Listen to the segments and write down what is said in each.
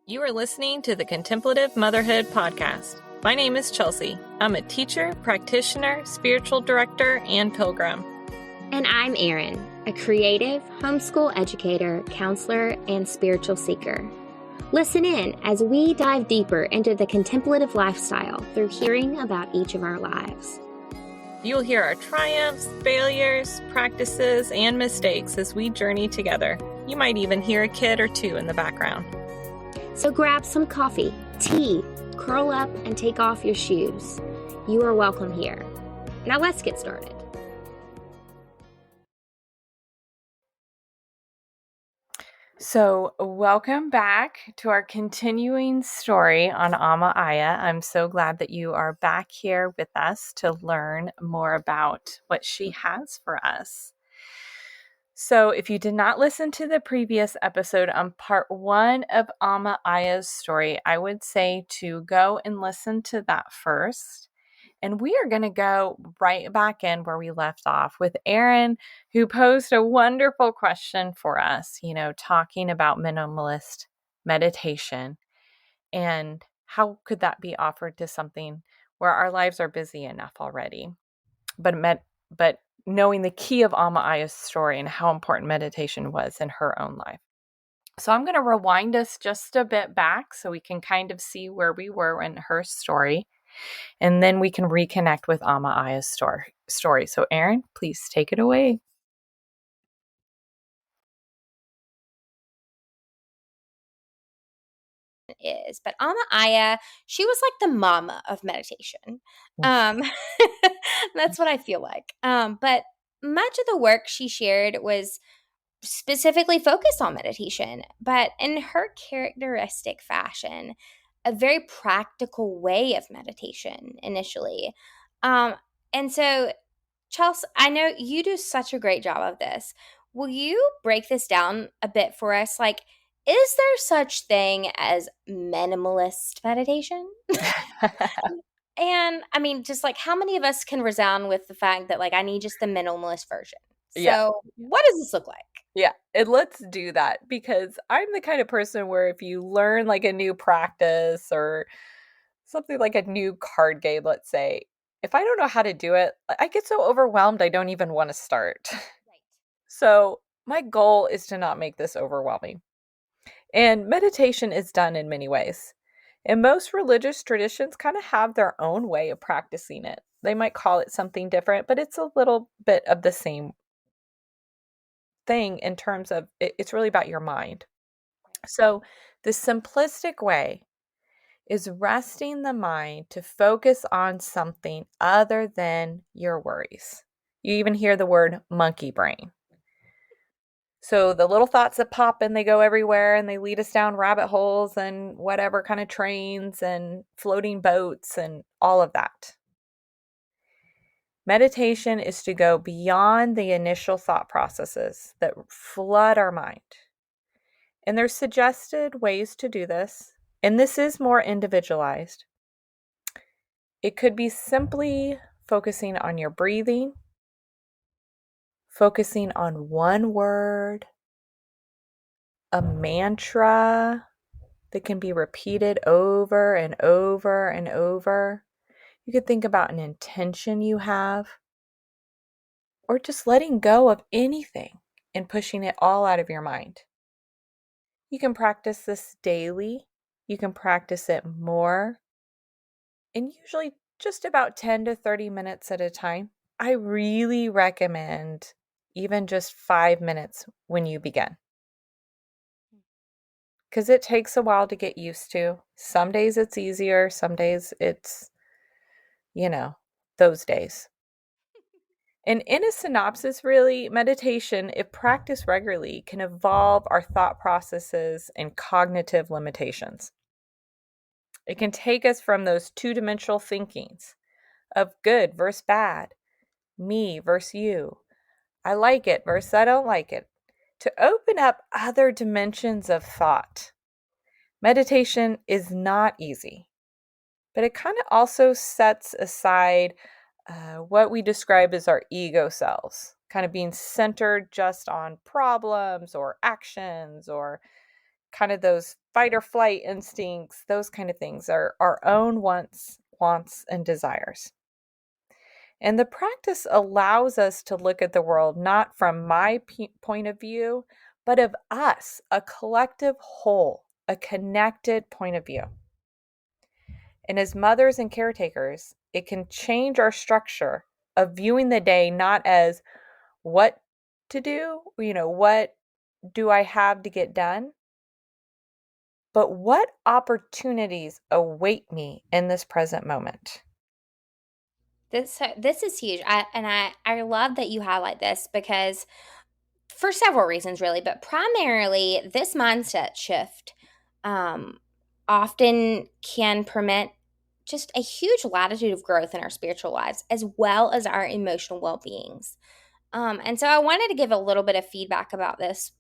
You are listening to the Contemplative Motherhood Podcast. My name is Chelsea. I'm a teacher, practitioner, spiritual director, and pilgrim. And I'm Erin, a creative, homeschool educator, counselor, and spiritual seeker. Listen in as we dive deeper into the contemplative lifestyle through hearing about each of our lives. You'll hear our triumphs, failures, practices, and mistakes as we journey together. You might even hear a kid or two in the background. So grab some coffee, tea, curl up, and take off your shoes. You are welcome here. Now let's get started. So welcome back to our continuing story on Amma Ayya. I'm so glad that you are back here with us to learn more about what she has for us. So if you did not listen to the previous episode on part 1 of Amma Ayya's story, I would say to go and listen to that first. And we are going to go right back in where we left off with Erin, who posed a wonderful question for us, talking about minimalist meditation and how could that be offered to something where our lives are busy enough already. But knowing the key of Amma Ayya's story and how important meditation was in her own life. So I'm going to rewind us just a bit back so we can kind of see where we were in her story. And then we can reconnect with Amma Ayya's story. So Erin, please take it away. But Amma Ayya, she was like the mama of meditation. That's what I feel like. But much of the work she shared was specifically focused on meditation, but in her characteristic fashion, a very practical way of meditation initially. And so, Chelsea, I know you do such a great job of this. Will you break this down a bit for us? Like, is there such thing as minimalist meditation? And I mean, just like how many of us can resound with the fact that like I need just the minimalist version? So what does this look like? Yeah, and let's do that because I'm the kind of person where if you learn like a new practice or something like a new card game, let's say, if I don't know how to do it, I get so overwhelmed I don't even want to start. Right. So my goal is to not make this overwhelming. And meditation is done in many ways. And most religious traditions kind of have their own way of practicing it. They might call it something different, but it's a little bit of the same thing in terms of it's really about your mind. So the simplistic way is resting the mind to focus on something other than your worries. You even hear the word monkey brain. So the little thoughts that pop and they go everywhere and they lead us down rabbit holes and whatever kind of trains and floating boats and all of that. Meditation is to go beyond the initial thought processes that flood our mind. And there's suggested ways to do this, and this is more individualized. It could be simply focusing on your breathing, focusing on one word, a mantra that can be repeated over and over and over. You could think about an intention you have, or just letting go of anything and pushing it all out of your mind. You can practice this daily. You can practice it more, and usually just about 10 to 30 minutes at a time. I really recommend even just 5 minutes when you begin, because it takes a while to get used to. Some days it's easier, some days it's, those days. And in a synopsis, really, meditation, if practiced regularly, can evolve our thought processes and cognitive limitations. It can take us from those two-dimensional thinkings of good versus bad, me versus you, I like it versus I don't like it, to open up other dimensions of thought. Meditation is not easy, but it kind of also sets aside what we describe as our ego selves, kind of being centered just on problems or actions or kind of those fight or flight instincts, those kind of things are our own wants, and desires. And the practice allows us to look at the world not from my point of view, but of us, a collective whole, a connected point of view. And as mothers and caretakers, it can change our structure of viewing the day not as what to do, what do I have to get done, but what opportunities await me in this present moment. This is huge. I love that you highlight this because for several reasons, really, but primarily this mindset shift um, often can permit just a huge latitude of growth in our spiritual lives as well as our emotional well-beings. And so I wanted to give a little bit of feedback about this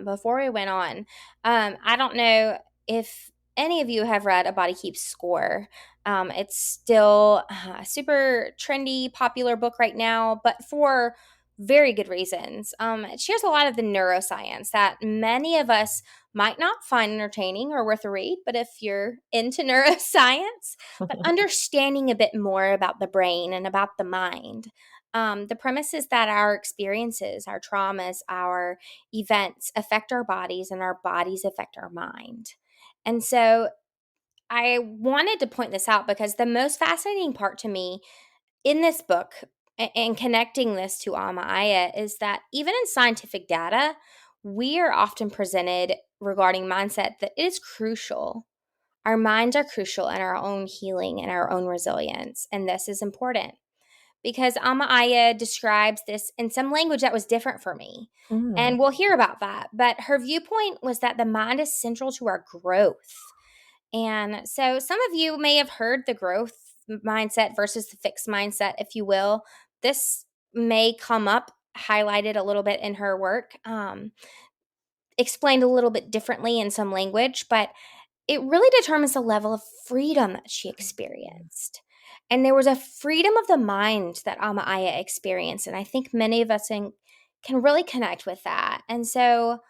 before we went on. I don't know if any of you have read A Body Keeps Score. It's still a super trendy, popular book right now, but for very good reasons. It shares a lot of the neuroscience that many of us might not find entertaining or worth a read, but if you're into neuroscience, but understanding a bit more about the brain and about the mind. The premise is that our experiences, our traumas, our events affect our bodies and our bodies affect our mind. And so I wanted to point this out because the most fascinating part to me in this book and connecting this to Amma Ayya is that even in scientific data, we are often presented regarding mindset that it is crucial. Our minds are crucial in our own healing and our own resilience. And this is important because Amma Ayya describes this in some language that was different for me. Mm. And we'll hear about that. But her viewpoint was that the mind is central to our growth. And so some of you may have heard the growth mindset versus the fixed mindset, if you will. This may come up highlighted a little bit in her work, explained a little bit differently in some language, but it really determines the level of freedom that she experienced. And there was a freedom of the mind that Amma Ayya experienced. And I think many of us can really connect with that. And so,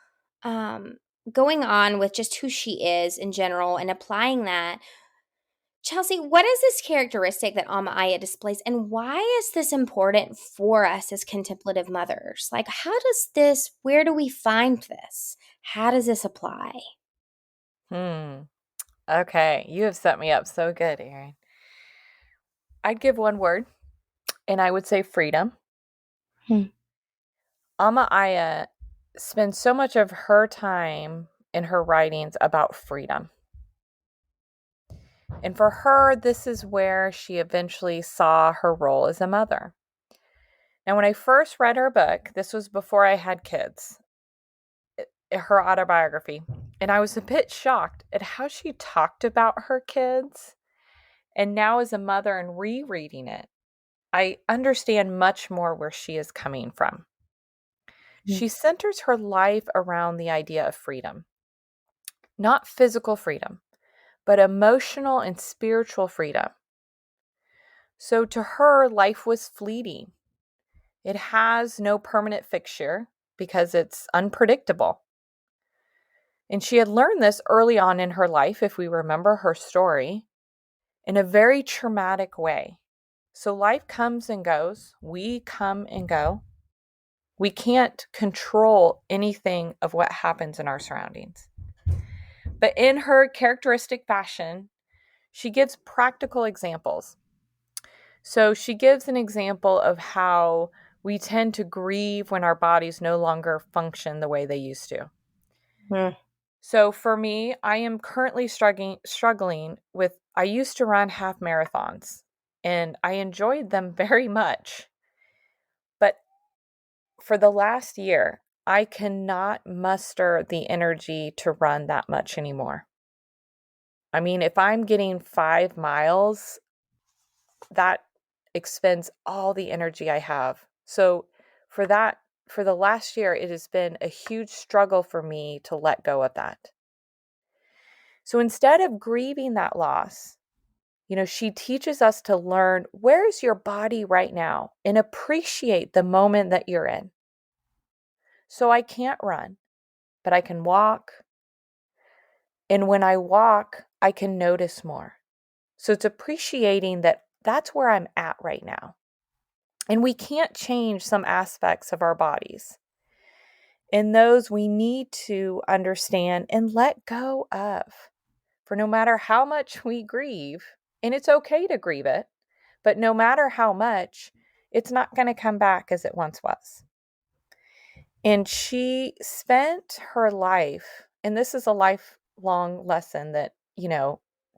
um, going on with just who she is in general and applying that, Chelsea, what is this characteristic that Amma Ayya displays, and why is this important for us as contemplative mothers? Like, where do we find this? How does this apply? Hmm. Okay, you have set me up so good, Erin. I'd give one word, and I would say freedom. Hmm. Amma Ayya spends so much of her time in her writings about freedom. And for her, this is where she eventually saw her role as a mother. Now, when I first read her book, this was before I had kids, her autobiography, and I was a bit shocked at how she talked about her kids. And now, as a mother and rereading it, I understand much more where she is coming from. Hmm. She centers her life around the idea of freedom, not physical freedom, but emotional and spiritual freedom. So to her, life was fleeting. It has no permanent fixture because it's unpredictable. And she had learned this early on in her life, if we remember her story, in a very traumatic way. So life comes and goes. We come and go. We can't control anything of what happens in our surroundings. But in her characteristic fashion, she gives practical examples. So she gives an example of how we tend to grieve when our bodies no longer function the way they used to. Hmm. So for me, I am currently struggling with, I used to run half marathons and I enjoyed them very much. But for the last year, I cannot muster the energy to run that much anymore. I mean, if I'm getting 5 miles, that expends all the energy I have. So for that, for the last year, it has been a huge struggle for me to let go of that. So instead of grieving that loss, she teaches us to learn, where is your body right now, and appreciate the moment that you're in. So I can't run, but I can walk. And when I walk, I can notice more. So it's appreciating that that's where I'm at right now. And we can't change some aspects of our bodies. And those we need to understand and let go of. For no matter how much we grieve, and it's okay to grieve it, but no matter how much, it's not going to come back as it once was. And she spent her life, and this is a lifelong lesson that,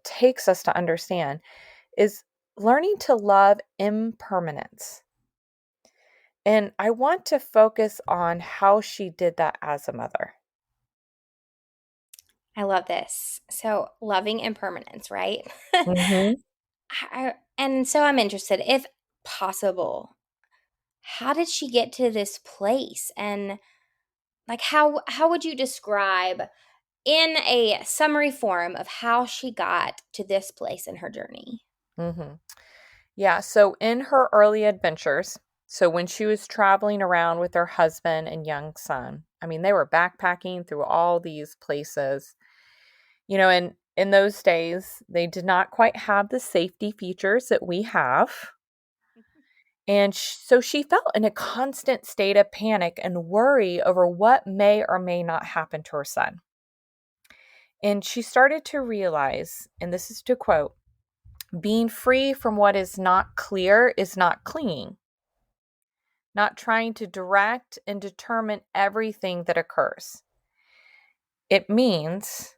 takes us to understand, is learning to love impermanence. And I want to focus on how she did that as a mother. I love this. So, loving impermanence, right? Hmm. And so I'm interested, if possible, how did she get to this place? And like how would you describe in a summary form of how she got to this place in her journey? Hmm. Yeah, so in her early adventures, so when she was traveling around with her husband and young son, I mean, they were backpacking through all these places, and in those days, they did not quite have the safety features that we have. And so she felt in a constant state of panic and worry over what may or may not happen to her son. And she started to realize, and this is to quote, being free from what is not clear is not clinging, not trying to direct and determine everything that occurs. It means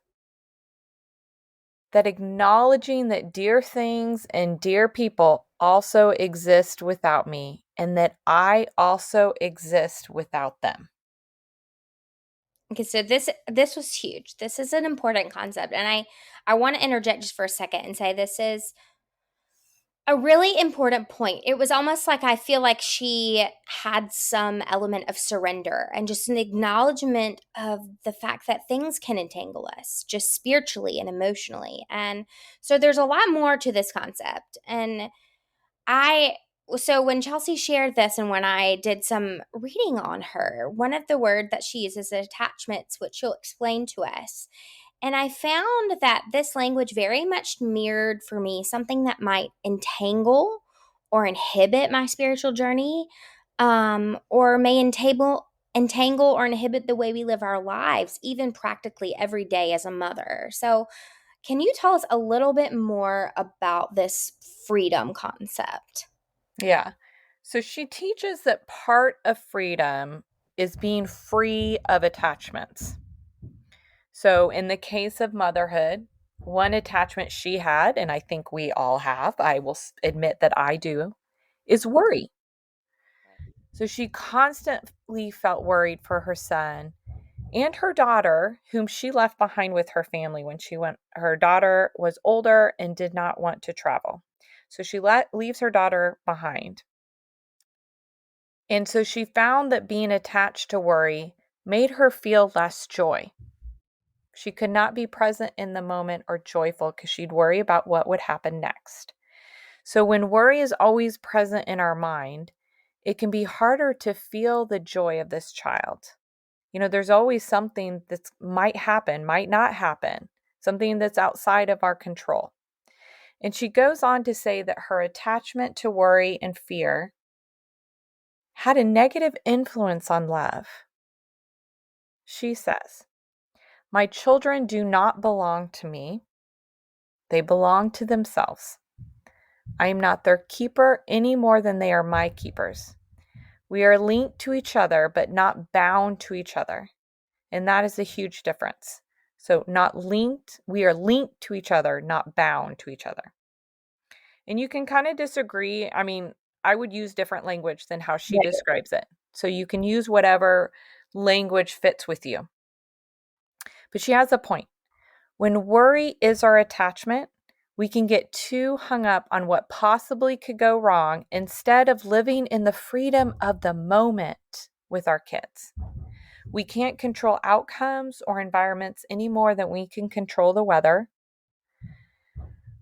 that acknowledging that dear things and dear people also exist without me, and that I also exist without them. Okay, so this was huge. This is an important concept, and I want to interject just for a second and say this is a really important point. It was almost like I feel like she had some element of surrender and just an acknowledgement of the fact that things can entangle us, just spiritually and emotionally. And so there's a lot more to this concept. And I so when Chelsea shared this and when I did some reading on her, one of the word that she uses is attachments, which she'll explain to us. And I found that this language very much mirrored for me something that might entangle or inhibit my spiritual journey, or may entangle or inhibit the way we live our lives, even practically every day as a mother. So, can you tell us a little bit more about this freedom concept? Yeah. So she teaches that part of freedom is being free of attachments. So, in the case of motherhood, one attachment she had, and I think we all have, I will admit that I do, is worry. So, she constantly felt worried for her son and her daughter, whom she left behind with her family when she went. Her daughter was older and did not want to travel. So, she leaves her daughter behind. And so, she found that being attached to worry made her feel less joy. She could not be present in the moment or joyful because she'd worry about what would happen next. So, when worry is always present in our mind, it can be harder to feel the joy of this child. There's always something that might happen, might not happen, something that's outside of our control. And she goes on to say that her attachment to worry and fear had a negative influence on love. She says, "My children do not belong to me. They belong to themselves. I am not their keeper any more than they are my keepers. We are linked to each other, but not bound to each other. And that is a huge difference. So, not linked, we are linked to each other, not bound to each other." And you can kind of disagree. I mean, I would use different language than how she Right. describes it. So, you can use whatever language fits with you. But she has a point. When worry is our attachment, we can get too hung up on what possibly could go wrong instead of living in the freedom of the moment with our kids. We can't control outcomes or environments any more than we can control the weather.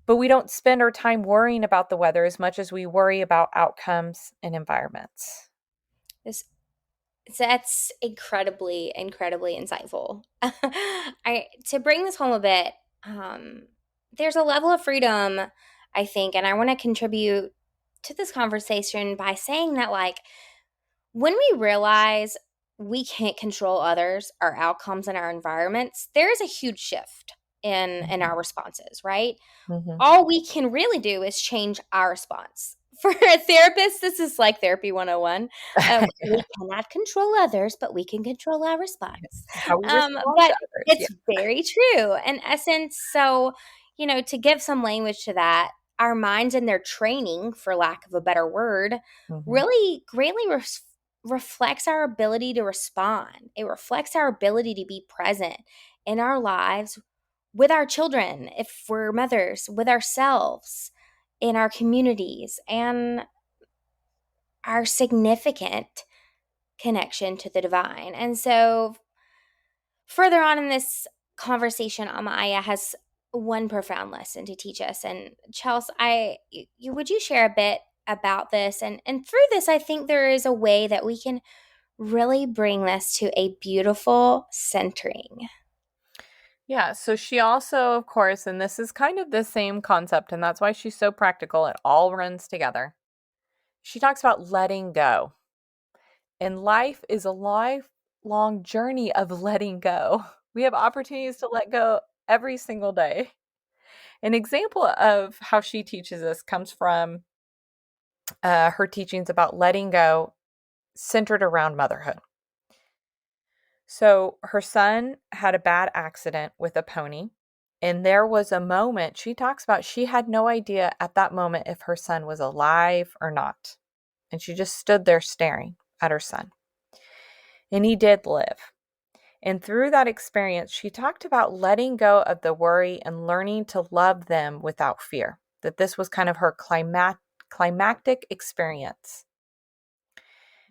But we don't spend our time worrying about the weather as much as we worry about outcomes and environments. This So that's incredibly, incredibly insightful. To bring this home a bit, um, there's a level of freedom, I think, and I want to contribute to this conversation by saying that, like, when we realize we can't control others, our outcomes, and our environments, there is a huge shift in our responses, right? Mm-hmm. All we can really do is change our response. For a therapist, this is like therapy 101. We cannot control others, but we can control our response. How we respond to But others. Yeah. it's very true in essence. So, to give some language to that, our minds and their training, for lack of a better word, Mm-hmm. really greatly reflects our ability to respond. It reflects our ability to be present in our lives with our children, if we're mothers, with ourselves, in our communities, and our significant connection to the divine. And so, further on in this conversation, Amma Ayya has one profound lesson to teach us. And Chelsea, would you share a bit about this? And through this, I think there is a way that we can really bring this to a beautiful centering. Yeah. So she also, of course, and this is kind of the same concept, and that's why she's so practical. It all runs together. She talks about letting go. And life is a lifelong journey of letting go. We have opportunities to let go every single day. An example of how she teaches us comes from her teachings about letting go centered around motherhood. So her son had a bad accident with a pony. And there was a moment she talks about she had no idea at that moment if her son was alive or not. And she just stood there staring at her son. And he did live. And through that experience, she talked about letting go of the worry and learning to love them without fear. That this was kind of her climactic experience.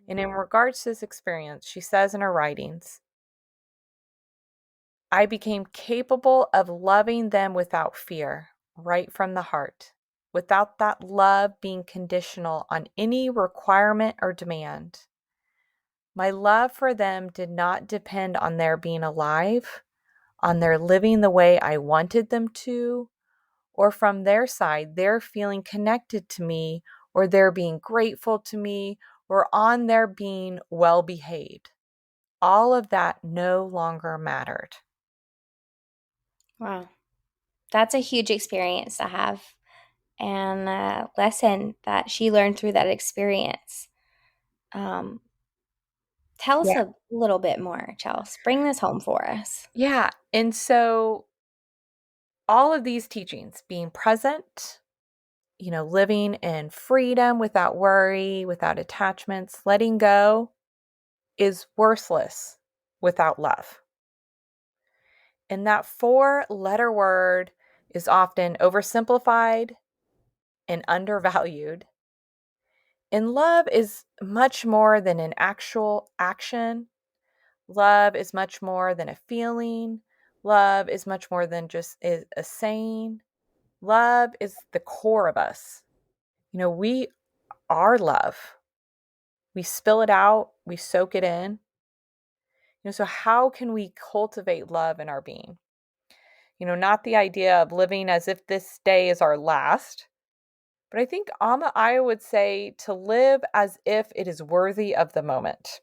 And in regards to this experience, she says in her writings, I became capable of loving them without fear, right from the heart, without that love being conditional on any requirement or demand. My love for them did not depend on their being alive, on their living the way I wanted them to, or from their side, their feeling connected to me, or their being grateful to me, or on their being well behaved. All of that no longer mattered. Wow. That's a huge experience to have and a lesson that she learned through that experience. Um, Tell us Yeah. a little bit more, Chelsea. Bring this home for us. Yeah. And so all of these teachings, being present, living in freedom without worry, without attachments, letting go is worthless without love. And that four-letter word is often oversimplified and undervalued. And love is much more than an actual action. Love is much more than a feeling. Love is much more than just a saying. Love is the core of us. We are love. We spill it out, we soak it in. So how can we cultivate love in our being? Not the idea of living as if this day is our last, but I think Amma Ayya would say to live as if it is worthy of the moment.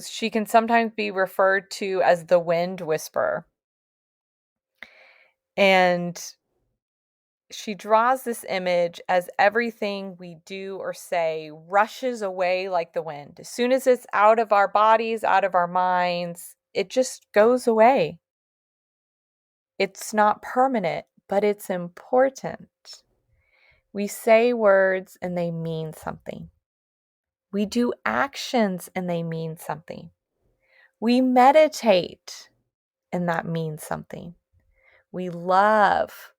She can sometimes be referred to as the wind whisperer. And she draws this image as everything we do or say rushes away like the wind. As soon as it's out of our bodies, out of our minds, it just goes away. It's not permanent, but it's important. We say words and they mean something. We do actions and they mean something. We meditate and that means something. We love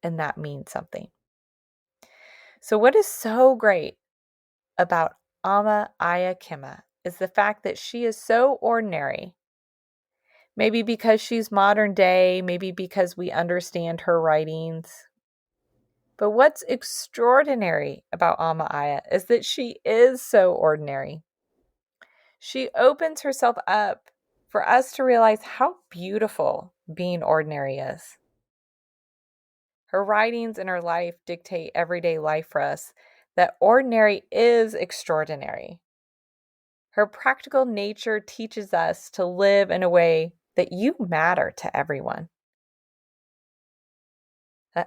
and that means something. So, what is so great about Amma Ayya Khema is the fact that she is so ordinary. Maybe because she's modern day, maybe because we understand her writings. But what's extraordinary about Amma Ayya is that she is so ordinary. She opens herself up for us to realize how beautiful being ordinary is. Her writings and her life dictate everyday life for us, that ordinary is extraordinary. Her practical nature teaches us to live in a way that you matter to everyone.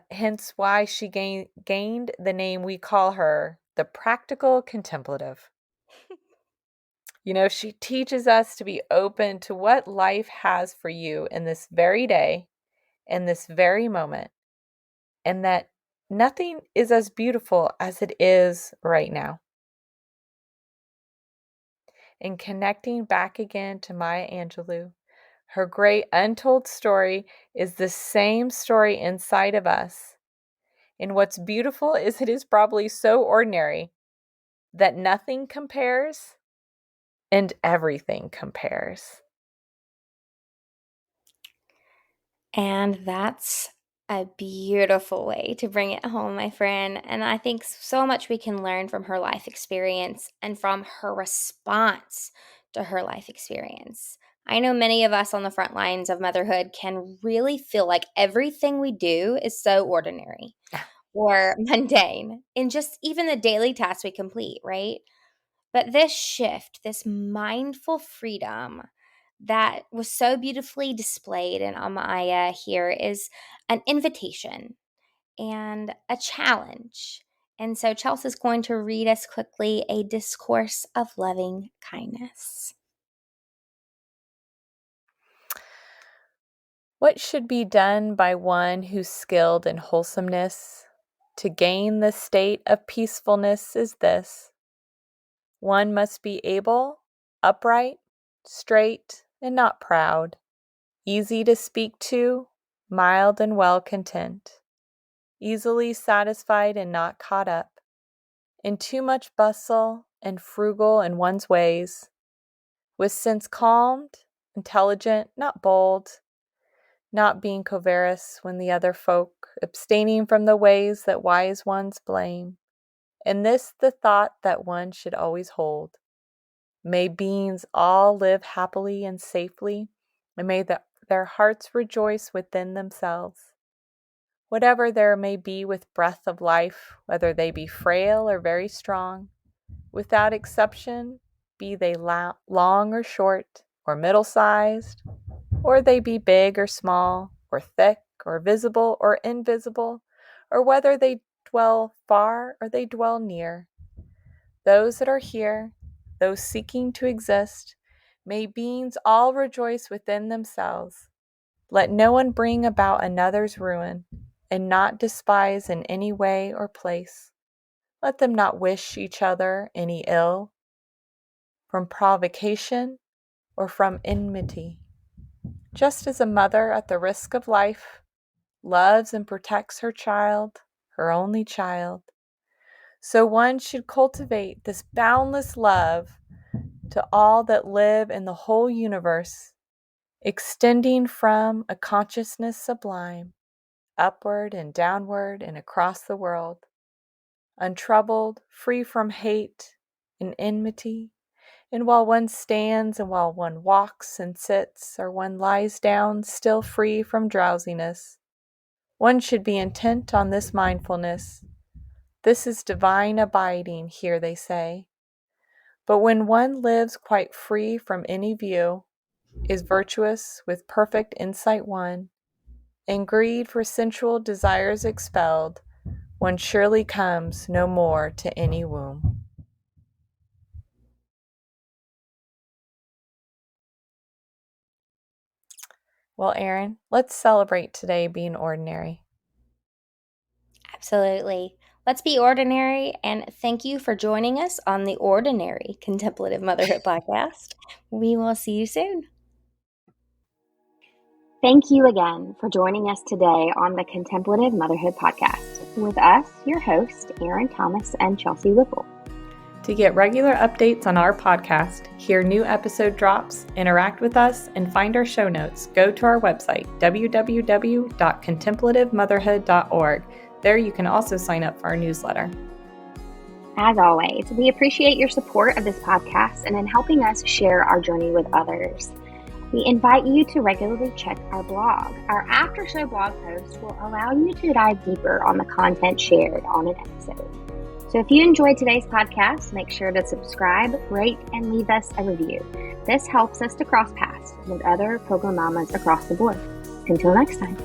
Hence why she gained the name we call her, the practical contemplative. She teaches us to be open to what life has for you in this very day, in this very moment, and that nothing is as beautiful as it is right now. In connecting back again to Maya Angelou, her great untold story is the same story inside of us. And what's beautiful is it is probably so ordinary that nothing compares and everything compares. And that's a beautiful way to bring it home, my friend. And I think so much we can learn from her life experience and from her response to her life experience. I know many of us on the front lines of motherhood can really feel like everything we do is so ordinary or mundane in just even the daily tasks we complete, right? But this shift, this mindful freedom that was so beautifully displayed in Amma Ayya here is an invitation and a challenge. And so Chelsea's going to read us quickly a discourse of loving kindness. What should be done by one who's skilled in wholesomeness to gain the state of peacefulness is this: one must be able, upright, straight, and not proud, easy to speak to, mild and well content, easily satisfied and not caught up in too much bustle, and frugal in one's ways, with sense calmed, intelligent, not bold, not being covetous when the other folk, abstaining from the ways that wise ones blame. And this the thought that one should always hold: may beings all live happily and safely, and may their hearts rejoice within themselves. Whatever there may be with breath of life, whether they be frail or very strong, without exception, be they long or short, or middle-sized, or they be big or small, or thick or visible or invisible, or whether they dwell far or they dwell near, those that are here, those seeking to exist, may beings all rejoice within themselves. Let no one bring about another's ruin, and not despise in any way or place. Let them not wish each other any ill, from provocation or from enmity. Just as a mother at the risk of life loves and protects her child, her only child, so one should cultivate this boundless love to all that live in the whole universe, extending from a consciousness sublime, upward and downward and across the world, untroubled, free from hate and enmity. And while one stands, and while one walks and sits, or one lies down, still free from drowsiness, one should be intent on this mindfulness. This is divine abiding, here they say. But when one lives quite free from any view, is virtuous with perfect insight won, and greed for sensual desires expelled, one surely comes no more to any womb. Well, Erin, let's celebrate today being ordinary. Absolutely. Let's be ordinary, and thank you for joining us on the Ordinary Contemplative Motherhood Podcast. We will see you soon. Thank you again for joining us today on the Contemplative Motherhood Podcast with us, your hosts, Erin Thomas and Chelsea Whipple. To get regular updates on our podcast, hear new episode drops, interact with us, and find our show notes, go to our website, www.contemplativemotherhood.org. There you can also sign up for our newsletter. As always, we appreciate your support of this podcast and in helping us share our journey with others. We invite you to regularly check our blog. Our after show blog post will allow you to dive deeper on the content shared on an episode. So if you enjoyed today's podcast, make sure to subscribe, rate, and leave us a review. This helps us to cross paths with other Pilgrim Mamas across the board. Until next time.